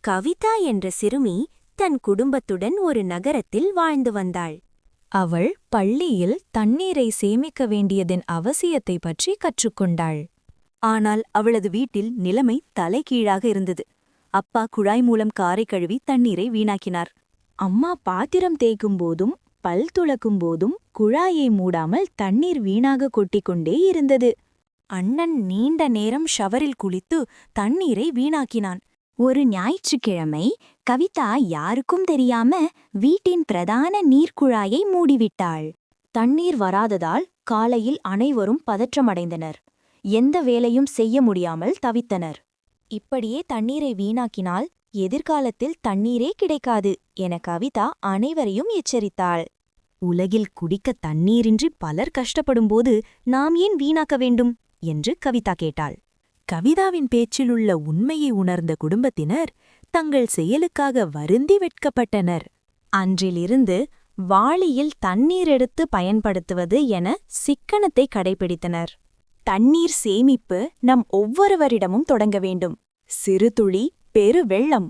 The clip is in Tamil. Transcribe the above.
கவிதா என்ற சிறுமி தன் குடும்பத்துடன் ஒரு நகரத்தில் வாழ்ந்து வந்தாள். அவள் பள்ளியில் தண்ணீரை சேமிக்க வேண்டியதன் அவசியத்தை பற்றி கற்றுக்கொண்டாள். ஆனால் அவளது வீட்டில் நிலைமை தலைகீழாக இருந்தது. அப்பா குழாய் மூலம் காரை கழுவி தண்ணீரை வீணாக்கினார். அம்மா பாத்திரம் தேய்க்கும் போதும் பல் துலக்கும் போதும் குழாயை மூடாமல் தண்ணீர் வீணாக கொட்டிக்கொண்டே இருந்தது. அண்ணன் நீண்ட நேரம் ஷவரில் குளித்து தண்ணீரை வீணாக்கினான். ஒரு ஞாயிற்றுக்கிழமை கவிதா யாருக்கும் தெரியாம வீட்டின் பிரதான நீர்க்குழாயை மூடிவிட்டாள். தண்ணீர் வராததால் காலையில் அனைவரும் பதற்றமடைந்தனர். எந்த வேலையும் செய்ய முடியாமல் தவித்தனர். இப்படியே தண்ணீரை வீணாக்கினால் எதிர்காலத்தில் தண்ணீரே கிடைக்காது என கவிதா அனைவரையும் எச்சரித்தாள். உலகில் குடிக்க தண்ணீரின்றி பலர் கஷ்டப்படும்போது நாம் ஏன் வீணாக்க வேண்டும் என்று கவிதா கேட்டாள். கவிதாவின் பேச்சிலுள்ள உண்மையை உணர்ந்த குடும்பத்தினர் தங்கள் செயலுக்காக வருந்தி வெட்கப்பட்டனர். அன்றிலிருந்து வாளியில் தண்ணீர் எடுத்து பயன்படுத்துவது என சிக்கனத்தை கடைபிடித்தனர். தண்ணீர் சேமிப்பு நம் ஒவ்வொருவரிடமும் தொடங்க வேண்டும். சிறு துளி பெரு வெள்ளம்.